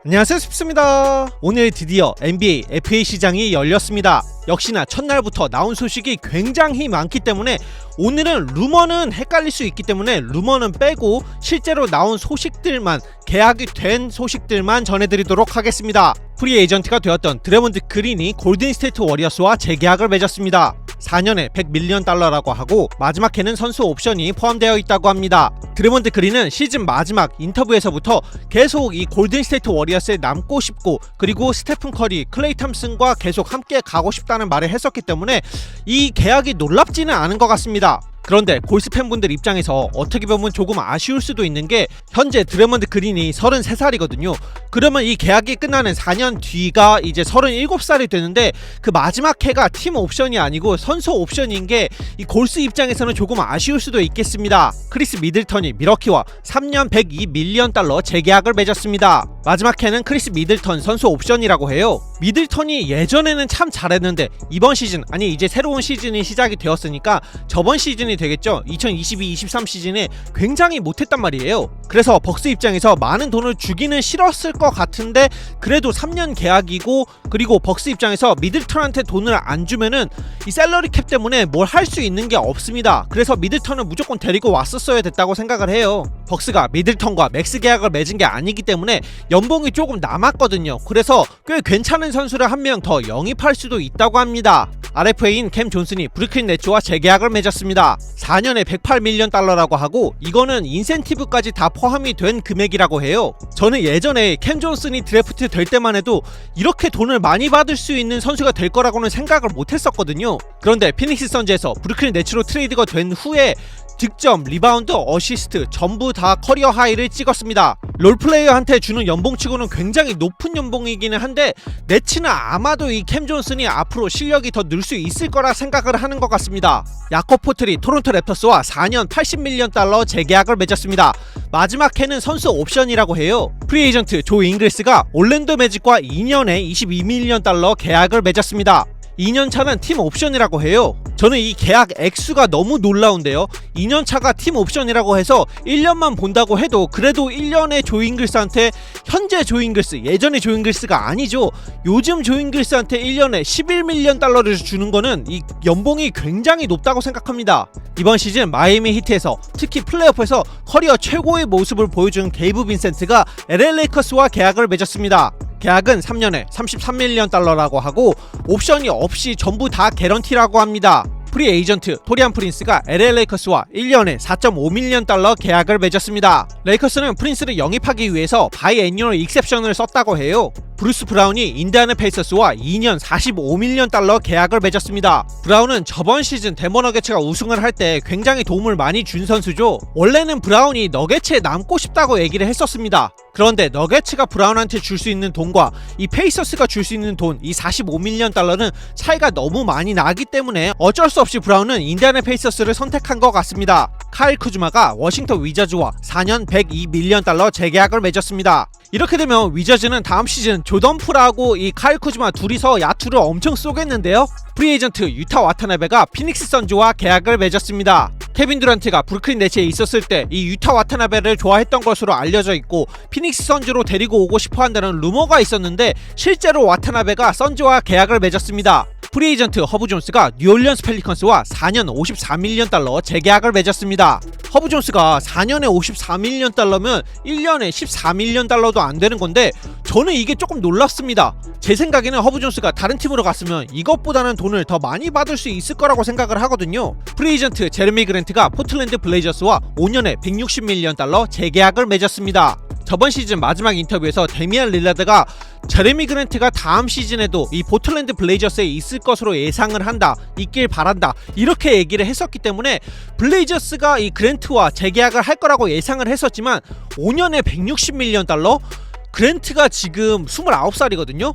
안녕하세요, 스피스입니다. 오늘 드디어 NBA FA 시장이 열렸습니다. 역시나 첫날부터 나온 소식이 굉장히 많기 때문에 오늘은 루머는 헷갈릴 수 있기 때문에 루머는 빼고 실제로 나온 소식들만, 계약이 된 소식들만 전해드리도록 하겠습니다. 프리 에이전트가 되었던 드래몬드 그린이 골든스테이트 워리어스와 재계약을 맺었습니다. 4년에 $100밀리언 하고 마지막 해는 선수 옵션이 포함되어 있다고 합니다. 드래몬드 그린은 시즌 마지막 인터뷰에서부터 계속 이 골든스테이트 워리어스에 남고 싶고, 그리고 스테픈 커리, 클레이 탐슨과 계속 함께 가고 싶다는 말을 했었기 때문에 이 계약이 놀랍지는 않은 것 같습니다. 그런데 골스 팬분들 입장에서 어떻게 보면 조금 아쉬울 수도 있는 게, 현재 드래몬드 그린이 33살이거든요. 그러면 이 계약이 끝나는 4년 뒤가 이제 37살이 되는데, 그 마지막 해가 팀 옵션이 아니고 선수 옵션인 게 이 골스 입장에서는 조금 아쉬울 수도 있겠습니다. 크리스 미들턴이 밀워키와 3년 $102밀리언 재계약을 맺었습니다. 마지막 해는 크리스 미들턴 선수 옵션이라고 해요. 미들턴이 예전에는 참 잘했는데 이번 시즌, 아니 이제 새로운 시즌이 시작이 되었으니까 저번 시즌이 되겠죠. 2022-23 시즌에 굉장히 못했단 말이에요. 그래서 벅스 입장에서 많은 돈을 주기는 싫었을 것 같은데, 그래도 3년 계약이고, 그리고 벅스 입장에서 미들턴한테 돈을 안 주면은 이 셀러리 캡 때문에 뭘 할 수 있는 게 없습니다. 그래서 미들턴을 무조건 데리고 왔었어야 됐다고 생각을 해요. 벅스가 미들턴과 맥스 계약을 맺은 게 아니기 때문에 연봉이 조금 남았거든요. 그래서 꽤 괜찮은 선수를 한 명 더 영입할 수도 있다고 합니다. RFA인 캠 존슨이 브루클린 네츠와 재계약을 맺었습니다. 4년에 $108밀리언 하고, 이거는 인센티브까지 다 포함이 된 금액이라고 해요. 저는 예전에 캠 존슨이 드래프트 될 때만 해도 이렇게 돈을 많이 받을 수 있는 선수가 될 거라고는 생각을 못 했었거든요. 그런데 피닉스 선즈에서 브루클린 네츠로 트레이드가 된 후에 득점, 리바운드, 어시스트 전부 다 커리어 하이를 찍었습니다. 롤플레이어한테 주는 연봉치고는 굉장히 높은 연봉이기는 한데, 네츠는 아마도 이 캠 존슨이 앞으로 실력이 더 늘 수 있을 거라 생각을 하는 것 같습니다. 야콥 포틀이 토론토 랩터스와 4년 $80밀리언 재계약을 맺었습니다. 마지막 해는 선수 옵션이라고 해요. 프리에이전트 조 잉글스가 올랜도 매직과 2년에 $22밀리언 계약을 맺었습니다. 2년차는 팀 옵션이라고 해요. 저는 이 계약 액수가 너무 놀라운데요. 2년차가 팀 옵션이라고 해서 1년만 본다고 해도 그래도 1년에 조 잉글스한테, 현재 조 잉글스, 예전의 조 잉글스가 아니죠. 요즘 조 잉글스한테 1년에 $11밀리언을 주는 거는 이 연봉이 굉장히 높다고 생각합니다. 이번 시즌 마이애미 히트에서, 특히 플레이오프에서 커리어 최고의 모습을 보여준 게이브 빈센트가 LA 레이커스와 계약을 맺었습니다. 계약은 3년에 $33밀리언 하고 옵션이 없이 전부 다 개런티라고 합니다. 프리 에이전트 토리안 프린스가 LA 레이커스와 1년에 $4.5밀리언 계약을 맺었습니다. 레이커스는 프린스를 영입하기 위해서 바이애니얼 익셉션을 썼다고 해요. 브루스 브라운이 인디애나 페이서스와 2년 $45밀리언 계약을 맺었습니다. 브라운은 저번 시즌 덴버 너게츠가 우승을 할 때 굉장히 도움을 많이 준 선수죠. 원래는 브라운이 너게츠에 남고 싶다고 얘기를 했었습니다. 그런데 너게츠가 브라운한테 줄 수 있는 돈과 이 페이서스가 줄 수 있는 돈, 이 $45밀리언은 차이가 너무 많이 나기 때문에 어쩔 수 없이 브라운은 인디애나 페이서스를 선택한 것 같습니다. 카일 쿠즈마가 워싱턴 위저즈와 4년 $102밀리언 재계약을 맺었습니다. 이렇게 되면 위저즈는 다음 시즌 조던 풀하고 이 카일 쿠즈마 둘이서 야투를 엄청 쏘겠는데요. 프리에이전트 유타 와타나베가 피닉스 선즈와 계약을 맺었습니다. 케빈 듀란트가 브루클린 네츠에 있었을 때 이 유타 와타나베를 좋아했던 것으로 알려져 있고, 피닉스 선즈로 데리고 오고 싶어 한다는 루머가 있었는데 실제로 와타나베가 선즈와 계약을 맺었습니다. 프리에이전트 허브 존스가 뉴올리언스 펠리컨스와 4년 $54밀리언 재계약을 맺었습니다. 허브 존스가 4년에 $54밀리언면 1년에 $14밀리언도 안 되는 건데, 저는 이게 조금 놀랍습니다. 제 생각에는 허브 존스가 다른 팀으로 갔으면 이것보다는 돈을 더 많이 받을 수 있을 거라고 생각을 하거든요. 프리에이전트 제레미 그랜트가 포틀랜드 블레이저스와 5년에 $160밀리언 재계약을 맺었습니다. 저번 시즌 마지막 인터뷰에서 데미안 릴라드가 제레미 그랜트가 다음 시즌에도 이 포틀랜드 블레이저스에 있을 것으로 예상을 한다, 있길 바란다, 이렇게 얘기를 했었기 때문에 블레이저스가 이 그랜트와 재계약을 할 거라고 예상을 했었지만, 5년에 $160밀리언? 그랜트가 지금 29살이거든요.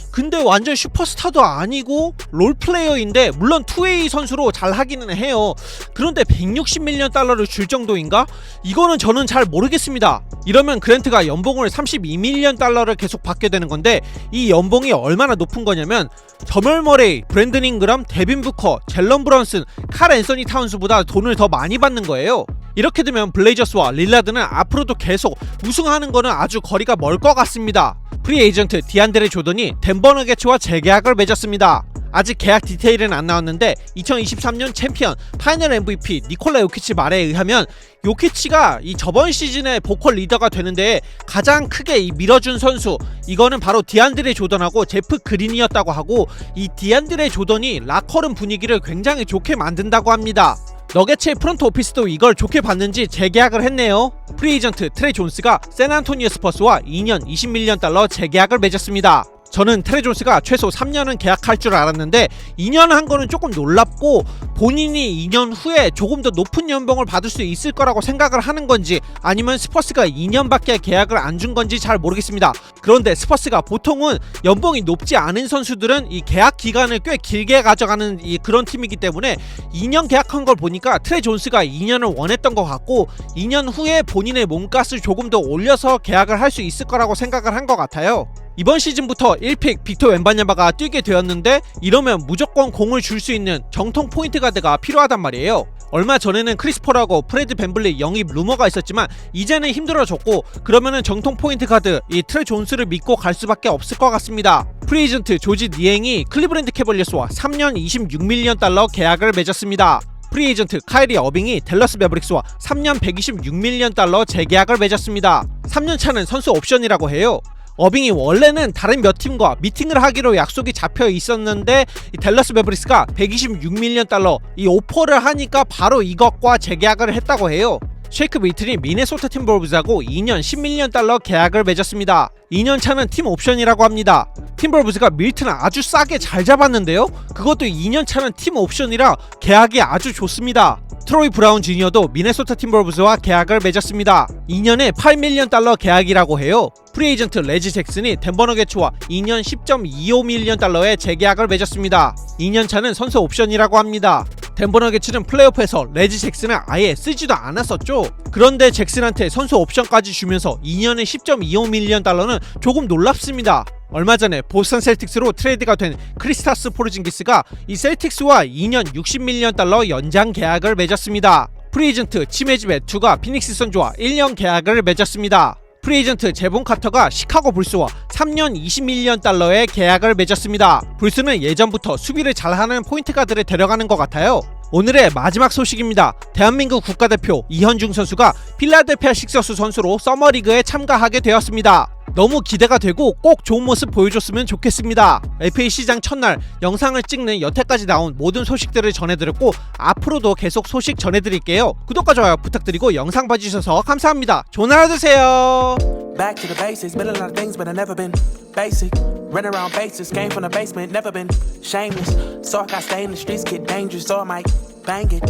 근데 완전 슈퍼스타도 아니고 롤플레이어인데, 물론 2A 선수로 잘 하기는 해요. 그런데 $160밀리언을 줄 정도인가? 이거는 저는 잘 모르겠습니다. 이러면 그랜트가 연봉을 $32밀리언을 계속 받게 되는 건데, 이 연봉이 얼마나 높은 거냐면 저멀 머레이, 브랜든 잉그람, 데빈 부커, 젤런 브런슨, 칼 앤서니 타운스보다 돈을 더 많이 받는 거예요. 이렇게 되면 블레이저스와 릴라드는 앞으로도 계속 우승하는 거는 아주 거리가 멀 것 같습니다. 프리 에이전트 디안드레 조던이 덴버 너게츠와 재계약을 맺었습니다. 아직 계약 디테일은 안 나왔는데 2023년 챔피언 파이널 MVP 니콜라 요키치 말에 의하면 요키치가 이 저번 시즌의 보컬 리더가 되는데 가장 크게 이 밀어준 선수, 이거는 바로 디안드레 조던하고 제프 그린이었다고 하고, 이 디안드레 조던이 라커룸 분위기를 굉장히 좋게 만든다고 합니다. 너게츠의 프런트 오피스도 이걸 좋게 봤는지 재계약을 했네요. 프리에이전트 트레 존스가 샌안토니오 스퍼스와 2년 20밀리언 달러 재계약을 맺었습니다. 저는 트레 존스가 최소 3년은 계약할 줄 알았는데 2년 한 거는 조금 놀랍고, 본인이 2년 후에 조금 더 높은 연봉을 받을 수 있을 거라고 생각을 하는 건지, 아니면 스퍼스가 2년밖에 계약을 안 준 건지 잘 모르겠습니다. 그런데 스퍼스가 보통은 연봉이 높지 않은 선수들은 이 계약 기간을 꽤 길게 가져가는 그런 팀이기 때문에 2년 계약한 걸 보니까 트레 존스가 2년을 원했던 것 같고, 2년 후에 본인의 몸값을 조금 더 올려서 계약을 할 수 있을 거라고 생각을 한 것 같아요. 이번 시즌부터 1픽 빅토 웬바냐마가 뛰게 되었는데, 이러면 무조건 공을 줄 수 있는 정통 포인트 가드가 필요하단 말이에요. 얼마 전에는 크리스폴하고 프레드 밴블리 영입 루머가 있었지만 이제는 힘들어졌고, 그러면은 정통 포인트 가드 이 트레 존스를 믿고 갈 수밖에 없을 것 같습니다. 프리에이전트 조지 니앵이 클리브랜드 캐벌리어스와 3년 26밀리언 달러 계약을 맺었습니다. 프리에이전트 카이리 어빙이 댈러스 매버릭스와 3년 126밀리언 달러 재계약을 맺었습니다. 3년 차는 선수 옵션이라고 해요. 어빙이 원래는 다른 몇 팀과 미팅을 하기로 약속이 잡혀 있었는데, 이 댈러스 매버릭스가 126밀리언 달러 이 오퍼를 하니까 바로 이것과 재계약을 했다고 해요. 쉐이크 밀튼이 미네소타 팀볼브즈하고 2년 10밀리언 달러 계약을 맺었습니다. 2년 차는 팀 옵션이라고 합니다. 팀볼브즈가 밀튼을 아주 싸게 잘 잡았는데요, 그것도 2년 차는 팀 옵션이라 계약이 아주 좋습니다. 트로이 브라운 주니어도 미네소타 팀볼브즈와 계약을 맺었습니다. 2년에 8밀리언 달러 계약이라고 해요. 프리에이전트 레지 잭슨이 덴버 너게츠와 2년 10.25밀리언 달러의 재계약을 맺었습니다. 2년 차는 선수 옵션이라고 합니다. 덴버 너게츠는 플레이오프에서 레지 잭슨을 아예 쓰지도 않았었죠. 그런데 잭슨한테 선수 옵션까지 주면서 2년에 10.25밀리언 달러는 조금 놀랍습니다. 얼마 전에 보스턴 셀틱스로 트레이드가 된 크리스타스 포르징기스가 이 셀틱스와 2년 60밀리언 달러 연장 계약을 맺었습니다. 프리에이전트 치메즈 매투가 피닉스 선즈와 1년 계약을 맺었습니다. 프리에이전트 제본 카터가 시카고 불스와 3년 20밀리언 달러의 계약을 맺었습니다. 불스는 예전부터 수비를 잘하는 포인트 가드를 데려가는 것 같아요. 오늘의 마지막 소식입니다. 대한민국 국가대표 이현중 선수가 필라델피아 식서스 선수로 서머리그에 참가하게 되었습니다. 너무 기대가 되고 꼭 좋은 모습 보여줬으면 좋겠습니다. FA 시장 첫날 영상을 찍는 여태까지 나온 모든 소식들을 전해드렸고, 앞으로도 계속 소식 전해드릴게요. 구독과 좋아요 부탁드리고 영상 봐주셔서 감사합니다. 좋은 하루 되세요. Back to the basics, been a lot of things, but I never been basic. Run around bases, came from the basement, never been shameless. So I got stay in the streets, get dangerous, so I might bang it.